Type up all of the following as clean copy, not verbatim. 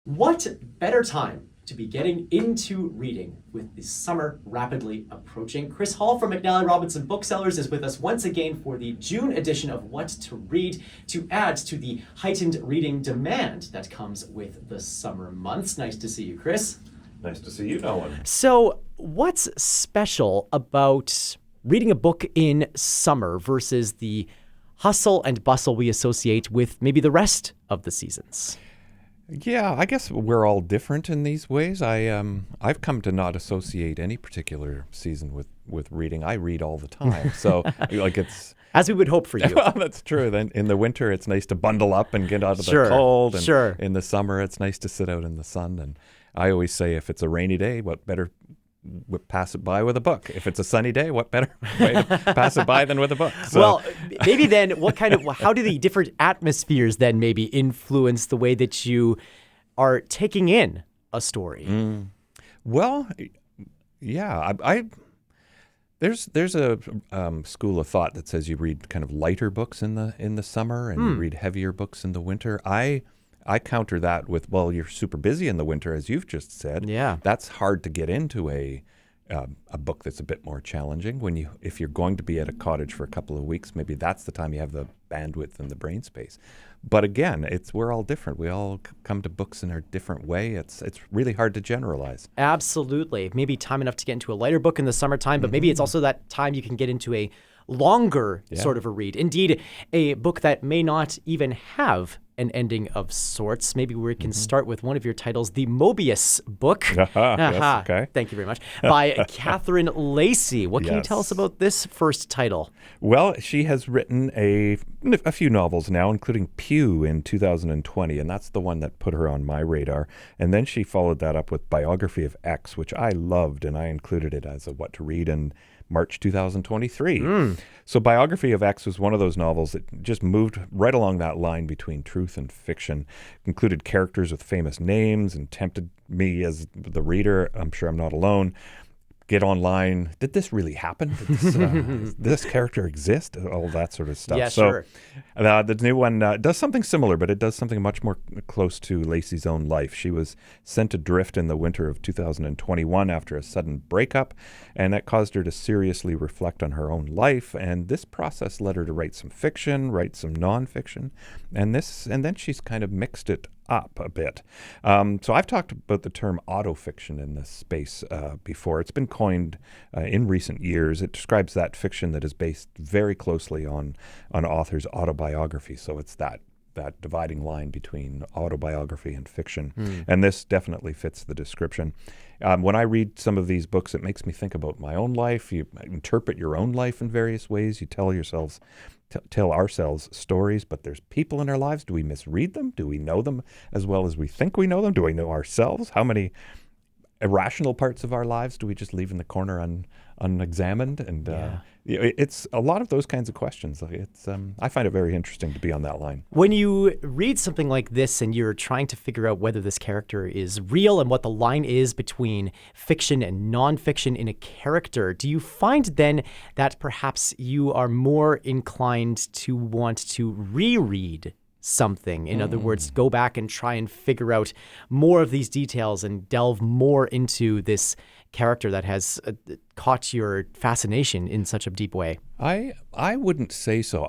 What better time to be getting into reading with the summer rapidly approaching? Chris Hall from McNally Robinson Booksellers is with us once again for the June edition of What to Read to add to the heightened reading demand that comes with the summer months. Nice to see you, Chris. Nice to see you, Nolan. So, what's special about reading a book in summer versus the hustle and bustle we associate with maybe the rest of the seasons? Yeah, I guess we're all different in these ways. I've come to not associate any particular season with reading. I read all the time, so like it's as we would hope for you. That's true. Then in the winter, it's nice to bundle up and get out of Sure, the cold, and sure. in the summer, it's nice to sit out in the sun. And I always say, if it's a rainy day, what better pass it by with a book? If it's a sunny day, what better way to pass it by than with a book? So. Well, maybe then how do the different atmospheres then maybe influence the way that you are taking in a story? Well, yeah, there's a school of thought that says you read kind of lighter books in the summer and you read heavier books in the winter. I counter that with, well, you're super busy in the winter, as you've just said. Yeah. That's hard to get into a book that's a bit more challenging. If you're going to be at a cottage for a couple of weeks, maybe that's the time you have the bandwidth and the brain space. But again, we're all different. We all come to books in a different way. It's really hard to generalize. Absolutely. Maybe time enough to get into a lighter book in the summertime, but maybe it's also that time you can get into a longer sort of a read. Indeed, a book that may not even have an ending of sorts. Maybe we can start with one of your titles, the Mobius book. Yes, okay. Thank you very much. By Catherine Lacey. What can you tell us about this first title? Well, she has written a few novels now, including Pew in 2020, and that's the one that put her on my radar. And then she followed that up with Biography of X, which I loved, and I included it as a what to read in March 2023. So Biography of X was one of those novels that just moved right along that line between truth and fiction, included characters with famous names, and tempted me as the reader, I'm sure I'm not alone, get online. Did this really happen? Did this character exist? All that sort of stuff. Yeah, sure. The new one does something similar, but it does something much more close to Lacey's own life. She was sent adrift in the winter of 2021 after a sudden breakup, and that caused her to seriously reflect on her own life. And this process led her to write some fiction, write some nonfiction, and then she's kind of mixed it up a bit. So I've talked about the term autofiction in this space before. It's been coined in recent years. It describes that fiction that is based very closely on author's autobiography. So it's that dividing line between autobiography and fiction. And this definitely fits the description. When I read some of these books, it makes me think about my own life. You interpret your own life in various ways. You tell ourselves stories, but there's people in our lives. Do we misread them? Do we know them as well as we think we know them? Do we know ourselves? How many irrational parts of our lives do we just leave in the corner unexamined? And it's a lot of those kinds of questions. I find it very interesting to be on that line. When you read something like this and you're trying to figure out whether this character is real and what the line is between fiction and nonfiction in a character, do you find then that perhaps you are more inclined to want to reread something? In other words, go back and try and figure out more of these details and delve more into this character that has caught your fascination in such a deep way? I wouldn't say so.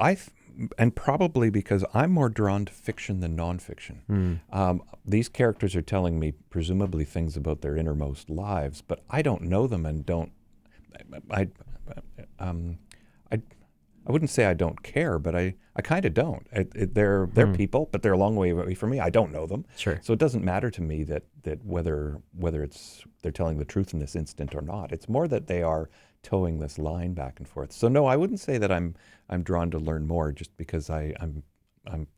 And probably because I'm more drawn to fiction than nonfiction. These characters are telling me presumably things about their innermost lives, but I don't know them and don't. I wouldn't say I don't care, but I kind of don't. They're people, but they're a long way away from me. I don't know them. Sure. So it doesn't matter to me that whether they're telling the truth in this instant or not. It's more that they are towing this line back and forth. So no, I wouldn't say that I'm drawn to learn more just because I'm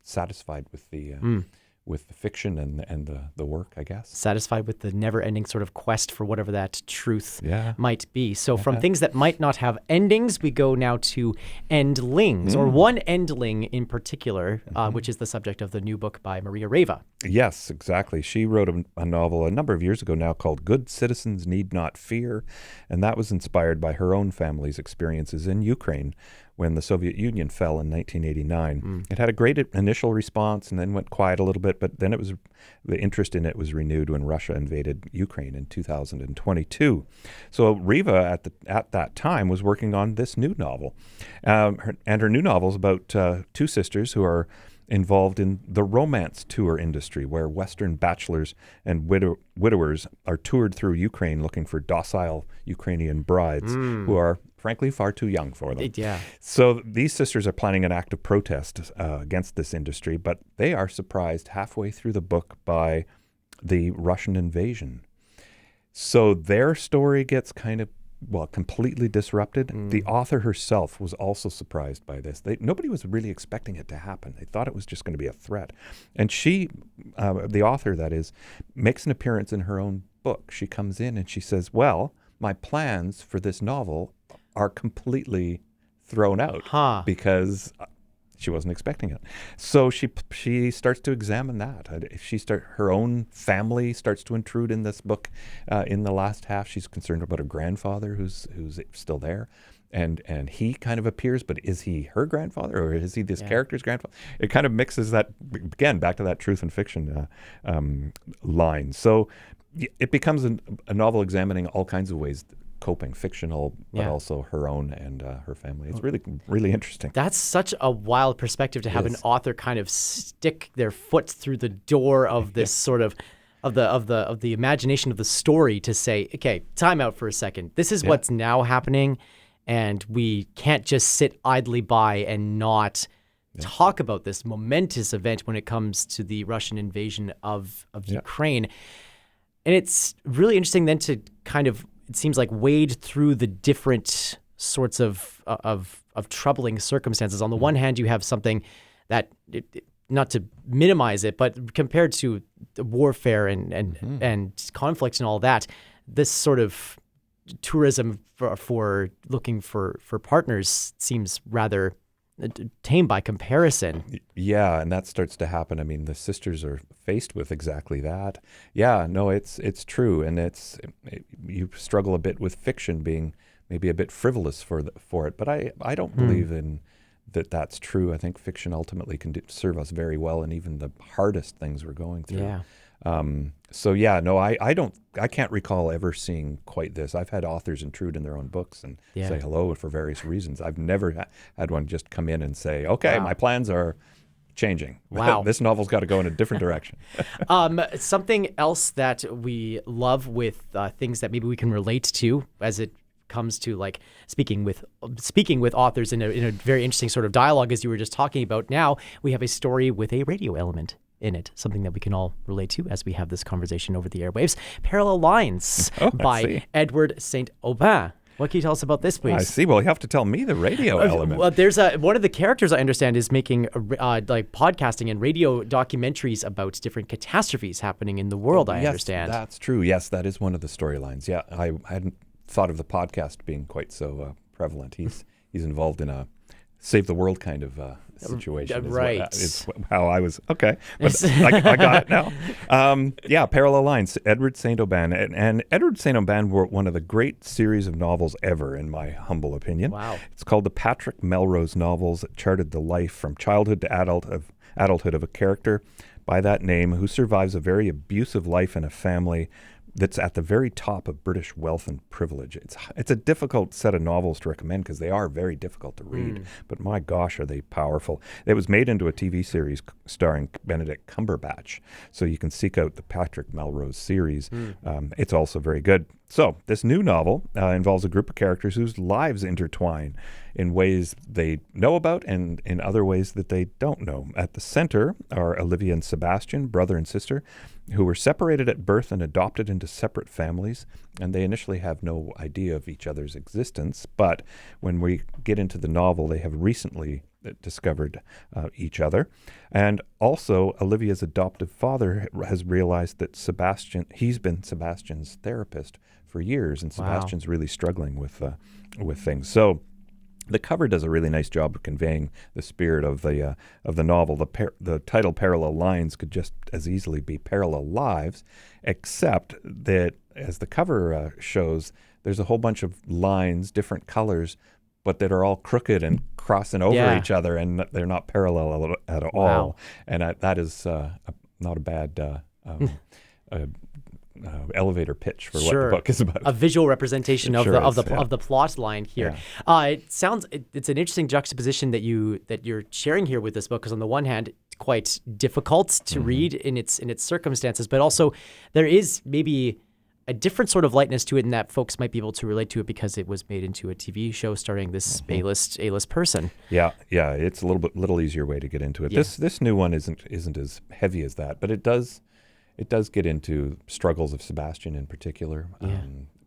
satisfied with the fiction and the work, I guess. Satisfied with the never-ending sort of quest for whatever that truth Yeah. might be. So from things that might not have endings, we go now to endlings, or one endling in particular, which is the subject of the new book by Reva. Yes, exactly. She wrote a novel a number of years ago now called Good Citizens Need Not Fear, and that was inspired by her own family's experiences in Ukraine when the Soviet Union fell in 1989. It had a great initial response and then went quiet a little bit, but then the interest in it was renewed when Russia invaded Ukraine in 2022. So Reva at that time was working on this new novel. Her new novel is about two sisters who are involved in the romance tour industry, where Western bachelors and widowers are toured through Ukraine looking for docile Ukrainian brides who are, frankly, far too young for them. Yeah. So these sisters are planning an act of protest against this industry, but they are surprised halfway through the book by the Russian invasion. So their story gets completely disrupted. The author herself was also surprised by this. Nobody was really expecting it to happen. They thought it was just going to be a threat. And she, the author that is, makes an appearance in her own book. She comes in and she says, well, my plans for this novel are completely thrown out because she wasn't expecting it. So she starts to examine that. Her own family starts to intrude in this book. In the last half, she's concerned about her grandfather who's still there. And he kind of appears, but is he her grandfather or is he this character's grandfather? It kind of mixes that, again, back to that truth and fiction line. So it becomes a novel examining all kinds of ways, coping, fictional, but also her own and her family. It's really, really interesting. That's such a wild perspective to have an author kind of stick their foot through the door of this sort of the imagination of the story to say, okay, time out for a second. This is what's now happening, and we can't just sit idly by and not talk about this momentous event when it comes to the Russian invasion of Ukraine. And it's really interesting then to kind of, it seems like, wade through the different sorts of troubling circumstances. On the one hand, you have something that, not to minimize it, but compared to the warfare and conflicts and all that, this sort of tourism for looking for partners seems rather tame by comparison. Yeah, and that starts to happen. I mean, the sisters are faced with exactly that. Yeah, no, it's true, and you struggle a bit with fiction being maybe a bit frivolous for it, but I don't believe in that's true. I think fiction ultimately can serve us very well in even the hardest things we're going through. Yeah. So yeah, no, I can't recall ever seeing quite this. I've had authors intrude in their own books and say hello for various reasons. I've never had one just come in and say, okay, my plans are changing. Wow. This novel's got to go in a different direction. Something else that we love with things that maybe we can relate to as it comes to like speaking with authors in a very interesting sort of dialogue, as you were just talking about. Now we have a story with a radio element in it, something that we can all relate to as we have this conversation over the airwaves. Parallel Lines by Edward St. Aubyn. What can you tell us about this, please? I see. Well, you have to tell me the radio element. Well, there's one of the characters I understand is making like podcasting and radio documentaries about different catastrophes happening in the world. I understand. That's true. Yes, that is one of the storylines. Yeah, I hadn't thought of the podcast being quite so prevalent. He's involved in a save the world kind of situation. Right. Is how I was. Okay. But I got it now. Parallel Lines, Edward St. Aubyn. And Edward St. Aubyn wrote one of the great series of novels ever, in my humble opinion. Wow. It's called the Patrick Melrose novels. It charted the life from childhood to adulthood of a character by that name who survives a very abusive life in a family that's at the very top of British wealth and privilege. It's a difficult set of novels to recommend because they are very difficult to read, but my gosh, are they powerful. It was made into a TV series starring Benedict Cumberbatch, so you can seek out the Patrick Melrose series. It's also very good. So this new novel involves a group of characters whose lives intertwine in ways they know about and in other ways that they don't know. At the center are Olivia and Sebastian, brother and sister, who were separated at birth and adopted into separate families, and they initially have no idea of each other's existence. But when we get into the novel, they have recently discovered each other. And also, Olivia's adoptive father has realized that he's been Sebastian's therapist for years, and Sebastian's really struggling with things. So the cover does a really nice job of conveying the spirit of the novel. The title Parallel Lines could just as easily be Parallel Lives, except that, as the cover shows, there's a whole bunch of lines, different colors, but that are all crooked and crossing over each other, and they're not parallel at all. Wow. And that is not a bad elevator pitch for what the book is about. A visual representation of the plot line here. Yeah. It's an interesting juxtaposition that you're sharing here with this book, because on the one hand, it's quite difficult to read in its circumstances, but also there is maybe a different sort of lightness to it, in that folks might be able to relate to it because it was made into a TV show starring this A-list person. Yeah, it's a little easier way to get into it. Yeah. This new one isn't as heavy as that, but it does get into struggles of Sebastian in particular.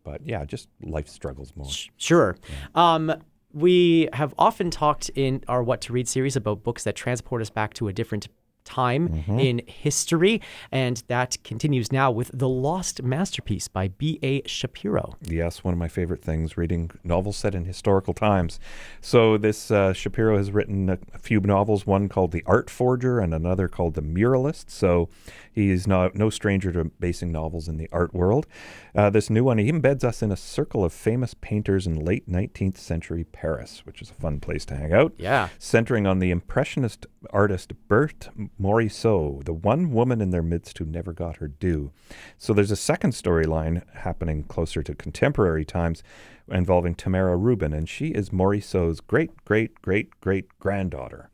But just life struggles more. Sure. Yeah. We have often talked in our What to Read series about books that transport us back to a different time in history, and that continues now with The Lost Masterpiece by B.A. Shapiro. Yes, one of my favorite things, reading novels set in historical times. So this Shapiro has written a few novels, one called The Art Forger and another called The Muralist. So he is no stranger to basing novels in the art world. This new one, he embeds us in a circle of famous painters in late 19th century Paris, which is a fun place to hang out. Yeah. Centering on the Impressionist artist Berthe Morisot, the one woman in their midst who never got her due. So there's a second storyline happening closer to contemporary times involving Tamara Rubin, and she is Morisot's great-great-great-great-granddaughter.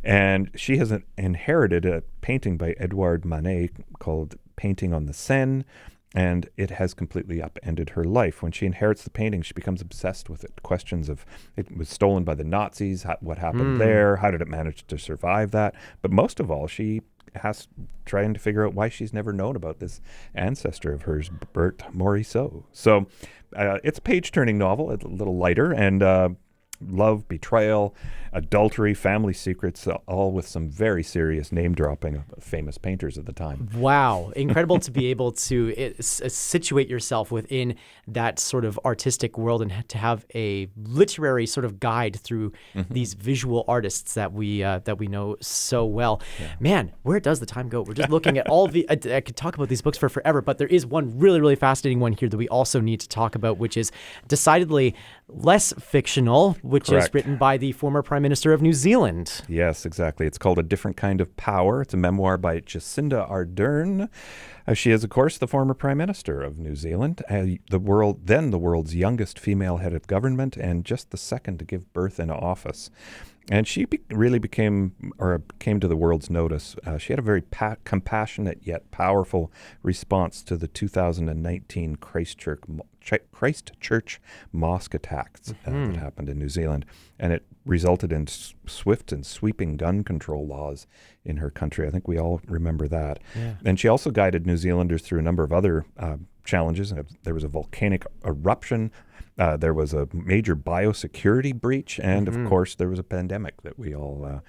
And she has inherited a painting by Edouard Manet called Painting on the Seine, and it has completely upended her life. When she inherits the painting, she becomes obsessed with it. Questions of, it was stolen by the Nazis, what happened there, how did it manage to survive that? But most of all, she has trying to figure out why she's never known about this ancestor of hers, Berthe Morisot. So it's a page-turning novel, a little lighter, and love, betrayal, adultery, family secrets, all with some very serious name-dropping of famous painters at the time. Wow. Incredible to be able to situate yourself within that sort of artistic world, and to have a literary sort of guide through these visual artists that we know so well. Yeah. Man, where does the time go? We're just looking at all the... I could talk about these books for forever, but there is one really, really fascinating one here that we also need to talk about, which is decidedly less fictional, which Correct. is written by the former Prime Minister of New Zealand. Yes, exactly. It's called A Different Kind of Power. It's a memoir by Jacinda Ardern. She is, of course, the former Prime Minister of New Zealand, the world's youngest female head of government, and just the second to give birth in office. And she really came to the world's notice. She had a very compassionate yet powerful response to the 2019 Christchurch mosque attacks that happened in New Zealand. And it resulted in swift and sweeping gun control laws in her country. I think we all remember that. Yeah. And she also guided New Zealanders through a number of other challenges. There was a volcanic eruption. There was a major biosecurity breach, and of course there was a pandemic that we all are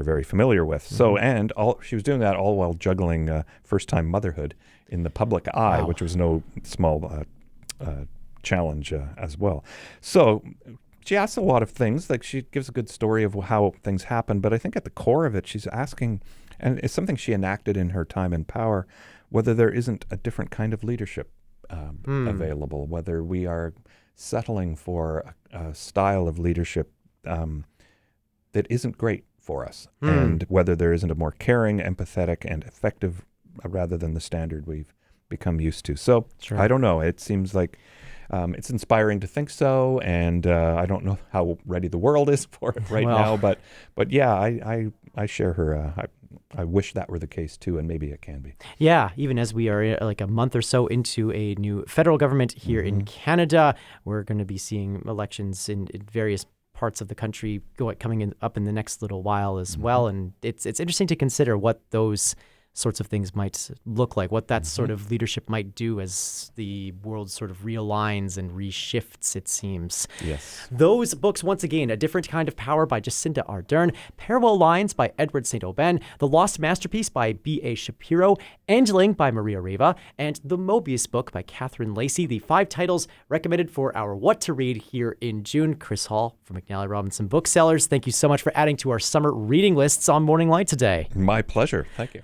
very familiar with. So, and she was doing that all while juggling first-time motherhood in the public eye, which was no small challenge as well. So she asks a lot of things. Like, she gives a good story of how things happen, but I think at the core of it, she's asking, and it's something she enacted in her time in power, whether there isn't a different kind of leadership available, whether we are settling for a style of leadership that isn't great for us, and whether there isn't a more caring, empathetic, and effective rather than the standard we've become used to. So I don't know. It seems like it's inspiring to think so, and I don't know how ready the world is for it now, but yeah, I share her. I wish that were the case too, and maybe it can be. Yeah, even as we are like a month or so into a new federal government here in Canada, we're going to be seeing elections in various parts of the country coming up in the next little while as well, and it's interesting to consider what those sorts of things might look like, what that sort of leadership might do as the world sort of realigns and reshifts, it seems. Yes. Those books, once again, A Different Kind of Power by Jacinda Ardern, Parallel Lines by Edward St. Aubyn, The Lost Masterpiece by B.A. Shapiro, Endling by Maria Reva, and The Mobius Book by Catherine Lacey, the 5 titles recommended for our What to Read here in June. Chris Hall from McNally Robinson Booksellers, thank you so much for adding to our summer reading lists on Morning Light today. My pleasure. Thank you.